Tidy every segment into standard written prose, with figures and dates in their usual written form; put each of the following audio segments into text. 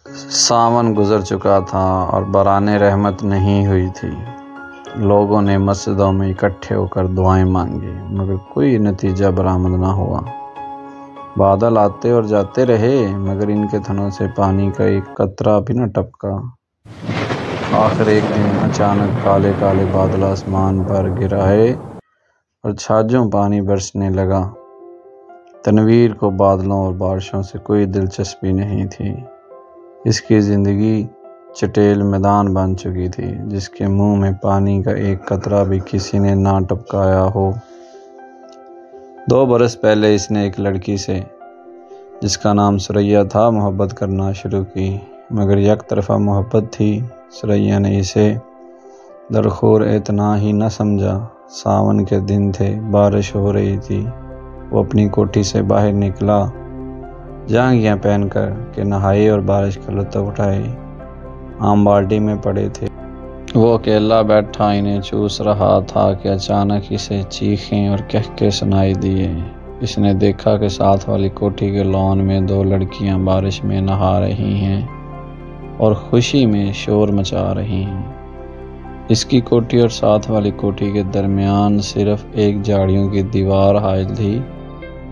ساون گزر چکا تھا اور باران رحمت نہیں ہوئی تھی۔ لوگوں نے مسجدوں میں اکٹھے ہو کر دعائیں مانگی، مگر کوئی نتیجہ برآمد نہ ہوا۔ بادل آتے اور جاتے رہے، مگر ان کے تھنوں سے پانی کا ایک قطرہ بھی نہ ٹپکا۔ آخر ایک دن اچانک کالے کالے بادل آسمان پر گر آئے اور چھاجوں پانی برسنے لگا۔ تنویر کو بادلوں اور بارشوں سے کوئی دلچسپی نہیں تھی۔ اس کی زندگی چٹیل میدان بن چکی تھی، جس کے منہ میں پانی کا ایک قطرہ بھی کسی نے نہ ٹپکایا ہو۔ 2 برس پہلے اس نے ایک لڑکی سے، جس کا نام ثریا تھا، محبت کرنا شروع کی، مگر یک طرفہ محبت تھی۔ ثریا نے اسے درخور اتنا ہی نہ سمجھا۔ ساون کے دن تھے، بارش ہو رہی تھی۔ وہ اپنی کوٹھی سے باہر نکلا، جھانگیاں پہن کر کہ نہائے اور بارش کا لطف اٹھائے۔ آم بالٹی میں پڑے تھے۔ وہ اکیلا بیٹھا انہیں چوس رہا تھا کہ اچانک اسے چیخیں اور کہکے سنائی دیے۔ اس نے دیکھا کہ ساتھ والی کوٹھی کے لان میں 2 لڑکیاں بارش میں نہا رہی ہیں اور خوشی میں شور مچا رہی ہیں۔ اس کی کوٹھی اور ساتھ والی کوٹھی کے درمیان صرف ایک جھاڑیوں کی دیوار حائل تھی۔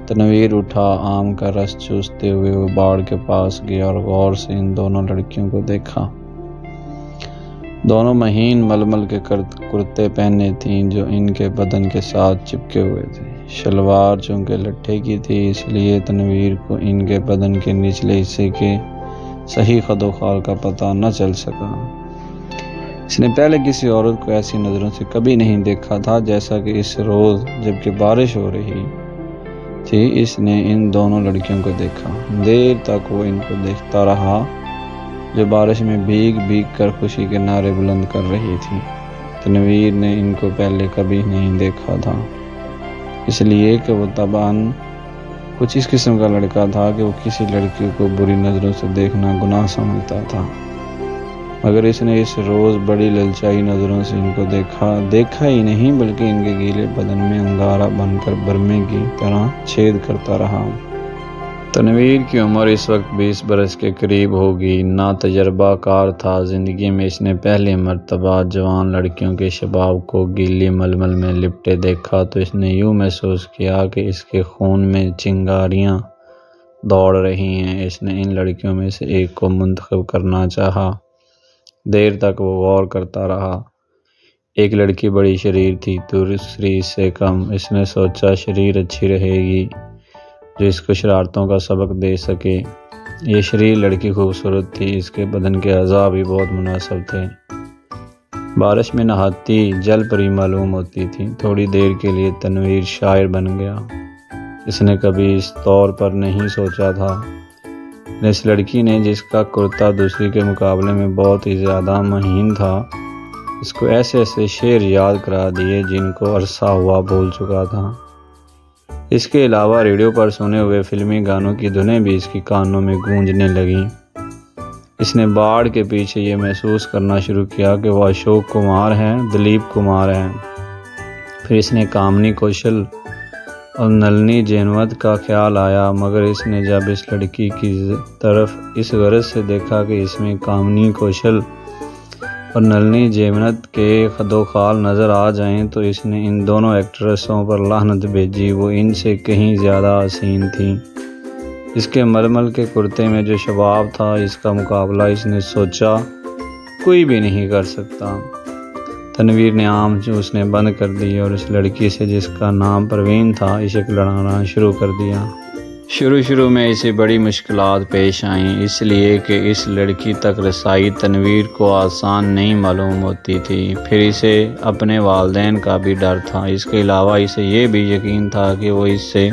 تنویر اٹھا، آم کا رس چوستے ہوئے وہ باڑ کے پاس گیا اور غور سے ان دونوں لڑکیوں کو دیکھا۔ دونوں مہین ململ کے کرتے پہنے تھیں جو ان کے بدن کے ساتھ چپکے ہوئے تھے۔ شلوار چونکہ لٹھے کی تھی، اس لیے تنویر کو ان کے بدن کے نچلے حصے کے صحیح قد و خال کا پتہ نہ چل سکا۔ اس نے پہلے کسی عورت کو ایسی نظروں سے کبھی نہیں دیکھا تھا جیسا کہ اس روز جبکہ بارش ہو رہی تھی اس نے ان دونوں لڑکیوں کو دیکھا۔ دیر تک وہ ان کو دیکھتا رہا جو بارش میں بھیگ بھیگ کر خوشی کے نعرے بلند کر رہی تھی۔ تنویر نے ان کو پہلے کبھی نہیں دیکھا تھا، اس لیے کہ وہ طبعاً کچھ اس قسم کا لڑکا تھا کہ وہ کسی لڑکی کو بری نظروں سے دیکھنا گناہ سمجھتا تھا۔ مگر اس نے اس روز بڑی للچائی نظروں سے ان کو دیکھا ہی نہیں بلکہ ان کے گیلے بدن میں انگارہ بن کر برمے کی طرح چھید کرتا رہا۔ تنویر کی عمر اس وقت 20 برس کے قریب ہوگی۔ نا تجربہ کار تھا۔ زندگی میں اس نے پہلی مرتبہ جوان لڑکیوں کے شباب کو گیلی ململ میں لپٹے دیکھا تو اس نے یوں محسوس کیا کہ اس کے خون میں چنگاریاں دوڑ رہی ہیں۔ اس نے ان لڑکیوں میں سے ایک کو منتخب کرنا چاہا۔ دیر تک وہ غور کرتا رہا۔ ایک لڑکی بڑی شریر تھی، دوسری سے کم۔ اس نے سوچا شریر اچھی رہے گی جو اس کو شرارتوں کا سبق دے سکے۔ یہ شریر لڑکی خوبصورت تھی، اس کے بدن کے اعضاء بھی بہت مناسب تھے۔ بارش میں نہاتی جل پری معلوم ہوتی تھی۔ تھوڑی دیر کے لیے تنویر شاعر بن گیا۔ اس نے کبھی اس طور پر نہیں سوچا تھا۔ اس لڑکی نے، جس کا کرتا دوسری کے مقابلے میں بہت ہی زیادہ مہین تھا، اس کو ایسے ایسے شعر یاد کرا دیے جن کو عرصہ ہوا بھول چکا تھا۔ اس کے علاوہ ریڈیو پر سنے ہوئے فلمی گانوں کی دھنیں بھی اس کی کانوں میں گونجنے لگیں۔ اس نے باڑ کے پیچھے یہ محسوس کرنا شروع کیا کہ وہ اشوک کمار ہیں، دلیپ کمار ہیں۔ پھر اس نے کامنی کوشل اور نلنی جینوت کا خیال آیا، مگر اس نے جب اس لڑکی کی طرف اس غرض سے دیکھا کہ اس میں کامنی کوشل اور نلنی جینوت کے خد و خال نظر آ جائیں تو اس نے ان دونوں ایکٹریسوں پر لعنت بھیجی۔ وہ ان سے کہیں زیادہ حسین تھیں۔ اس کے ململ کے کرتے میں جو شباب تھا، اس کا مقابلہ اس نے سوچا کوئی بھی نہیں کر سکتا۔ تنویر نے آم چوسنے بند کر دی اور اس لڑکی سے، جس کا نام پروین تھا، عشق لڑانا شروع کر دیا۔ شروع میں اسے بڑی مشکلات پیش آئیں، اس لیے کہ اس لڑکی تک رسائی تنویر کو آسان نہیں معلوم ہوتی تھی۔ پھر اسے اپنے والدین کا بھی ڈر تھا۔ اس کے علاوہ اسے یہ بھی یقین تھا کہ وہ اس سے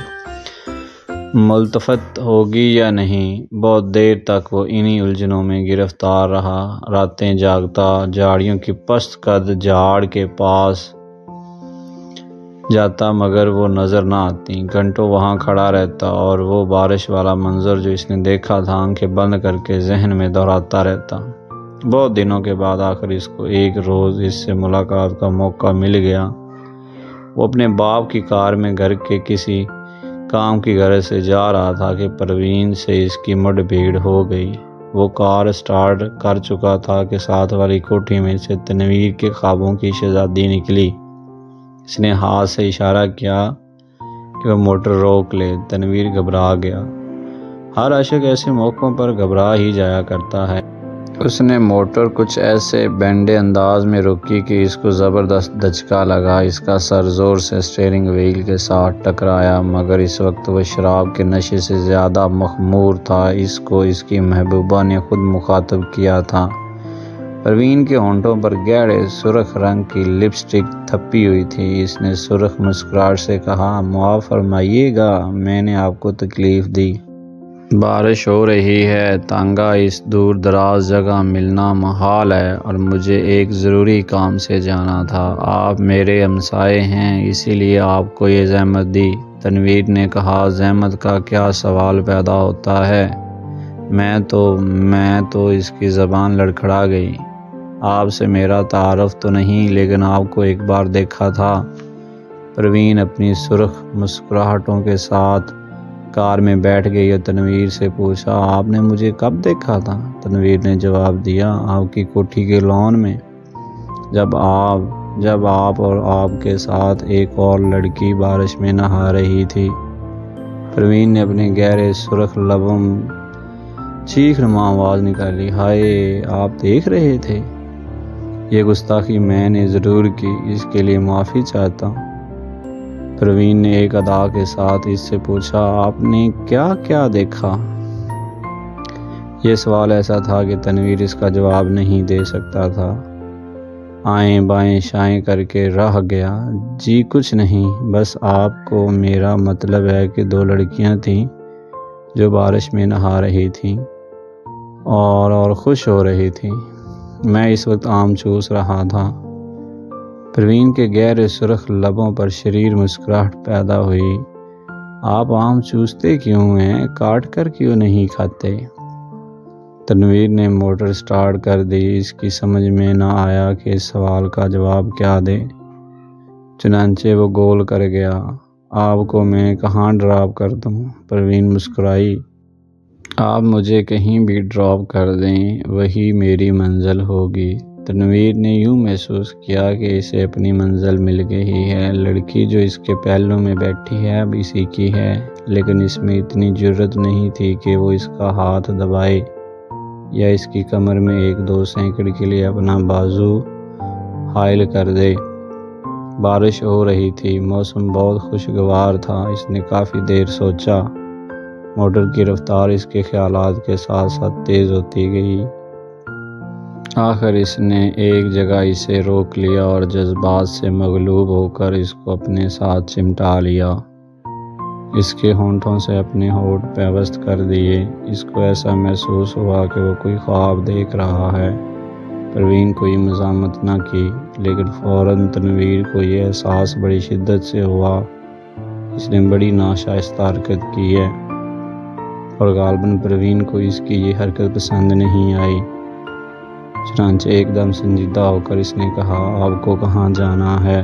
ملتفت ہوگی یا نہیں۔ بہت دیر تک وہ انہی الجھنوں میں گرفتار رہا۔ راتیں جاگتا، جھاڑیوں کی پست قد جھاڑ کے پاس جاتا مگر وہ نظر نہ آتی۔ گھنٹوں وہاں کھڑا رہتا اور وہ بارش والا منظر جو اس نے دیکھا تھا آنکھیں بند کر کے ذہن میں دہراتا رہتا۔ بہت دنوں کے بعد آخر اس کو ایک روز اس سے ملاقات کا موقع مل گیا۔ وہ اپنے باپ کی کار میں گھر کے کسی کام کی غرض سے جا رہا تھا کہ پروین سے اس کی مڈ بھیڑ ہو گئی۔ وہ کار سٹارٹ کر چکا تھا کہ ساتھ والی کوٹھی میں سے تنویر کے خوابوں کی شہزادی نکلی۔ اس نے ہاتھ سے اشارہ کیا کہ وہ موٹر روک لے۔ تنویر گھبرا گیا۔ ہر عاشق ایسے موقعوں پر گھبرا ہی جایا کرتا ہے۔ اس نے موٹر کچھ ایسے بینڈے انداز میں روکی کہ اس کو زبردست دھچکا لگا۔ اس کا سر زور سے اسٹیئرنگ وہیل کے ساتھ ٹکرایا، مگر اس وقت وہ شراب کے نشے سے زیادہ مخمور تھا۔ اس کو اس کی محبوبہ نے خود مخاطب کیا تھا۔ پروین کے ہونٹوں پر گہرے سرخ رنگ کی لپسٹک تھپی ہوئی تھی۔ اس نے سرخ مسکراہٹ سے کہا، معاف فرمائیے گا، میں نے آپ کو تکلیف دی۔ بارش ہو رہی ہے، تانگہ اس دور دراز جگہ ملنا محال ہے، اور مجھے ایک ضروری کام سے جانا تھا۔ آپ میرے ہمسائے ہیں، اسی لیے آپ کو یہ زحمت دی۔ تنویر نے کہا، زحمت کا کیا سوال پیدا ہوتا ہے؟ میں تو اس کی زبان لڑکھڑا گئی۔ آپ سے میرا تعارف تو نہیں، لیکن آپ کو ایک بار دیکھا تھا۔ پروین اپنی سرخ مسکراہٹوں کے ساتھ کار میں بیٹھ گئی اور تنویر سے پوچھا، آپ نے مجھے کب دیکھا تھا؟ تنویر نے جواب دیا، آپ کی کوٹھی کے لان میں، جب آپ اور آپ کے ساتھ ایک اور لڑکی بارش میں نہا رہی تھی۔ پروین نے اپنے گہرے سرخ لبوں چیخ نما آواز نکالی، ہائے، آپ دیکھ رہے تھے؟ یہ گستاخی میں نے ضرور کی، اس کے لیے معافی چاہتا ہوں۔ پروین نے ایک ادا کے ساتھ اس سے پوچھا، آپ نے کیا کیا دیکھا؟ یہ سوال ایسا تھا کہ تنویر اس کا جواب نہیں دے سکتا تھا۔ آئیں بائیں شائیں کر کے رہ گیا، جی کچھ نہیں، بس آپ کو میرا مطلب ہے کہ 2 لڑکیاں تھیں جو بارش میں نہا رہی تھیں اور خوش ہو رہی تھیں۔ میں اس وقت آم چوس رہا تھا۔ پروین کے گہرے سرخ لبوں پر شریر مسکراہٹ پیدا ہوئی۔ آپ آم چوستے کیوں ہیں؟ کاٹ کر کیوں نہیں کھاتے؟ تنویر نے موٹر سٹارٹ کر دی۔ اس کی سمجھ میں نہ آیا کہ اس سوال کا جواب کیا دے، چنانچہ وہ گول کر گیا۔ آپ کو میں کہاں ڈراپ کر دوں؟ پروین مسکرائی۔ آپ مجھے کہیں بھی ڈراپ کر دیں، وہی میری منزل ہوگی۔ تنویر نے یوں محسوس کیا کہ اسے اپنی منزل مل گئی ہے۔ لڑکی جو اس کے پہلو میں بیٹھی ہے اب اسی کی ہے، لیکن اس میں اتنی جرأت نہیں تھی کہ وہ اس کا ہاتھ دبائے یا اس کی کمر میں 1-2 سینکڑ کے لیے اپنا بازو حائل کر دے۔ بارش ہو رہی تھی، موسم بہت خوشگوار تھا۔ اس نے کافی دیر سوچا۔ موٹر کی رفتار اس کے خیالات کے ساتھ ساتھ تیز ہوتی گئی۔ آخر اس نے ایک جگہ اسے روک لیا اور جذبات سے مغلوب ہو کر اس کو اپنے ساتھ چمٹا لیا۔ اس کے ہونٹوں سے اپنے ہونٹ پیوست کر دیے۔ اس کو ایسا محسوس ہوا کہ وہ کوئی خواب دیکھ رہا ہے۔ پروین کوئی مزاحمت نہ کی، لیکن فوراً تنویر کو یہ احساس بڑی شدت سے ہوا اس نے بڑی ناشائستہ حرکت کی ہے، اور غالباً پروین کو اس کی یہ حرکت پسند نہیں آئی۔ چنانچہ ایک دم سنجیدہ ہو کر اس نے کہا، آپ کو کہاں جانا ہے؟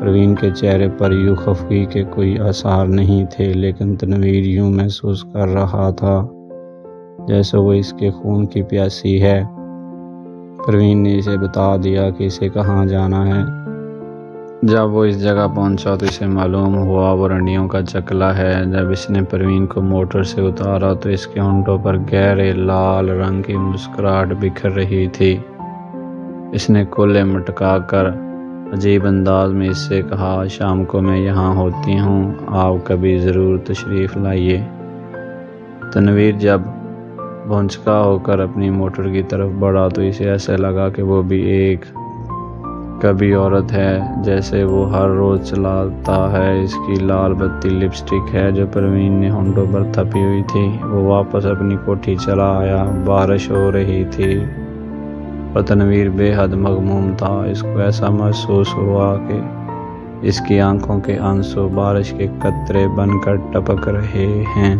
پروین کے چہرے پر یوں خفگی کے کوئی آثار نہیں تھے، لیکن تنویر یوں محسوس کر رہا تھا جیسے وہ اس کے خون کی پیاسی ہے۔ پروین نے اسے بتا دیا کہ اسے کہاں جانا ہے۔ جب وہ اس جگہ پہنچا تو اسے معلوم ہوا وہ رنڈیوں کا چکلا ہے۔ جب اس نے پروین کو موٹر سے اتارا تو اس کے ہونٹوں پر گہرے لال رنگ کی مسکراہٹ بکھر رہی تھی۔ اس نے کولے مٹکا کر عجیب انداز میں اس سے کہا، شام کو میں یہاں ہوتی ہوں، آپ کبھی ضرور تشریف لائیے۔ تنویر جب بھونچکا ہو کر اپنی موٹر کی طرف بڑھا تو اسے ایسے لگا کہ وہ بھی ایک کبھی عورت ہے جیسے وہ ہر روز چلاتا ہے۔ اس کی لال بتی لپسٹک ہے جو پروین نے ہونٹوں پر تھپی ہوئی تھی۔ وہ واپس اپنی کوٹھی چلا آیا۔ بارش ہو رہی تھی اور تنویر بے حد مغموم تھا۔ اس کو ایسا محسوس ہوا کہ اس کی آنکھوں کے آنسو بارش کے قطرے بن کر ٹپک رہے ہیں۔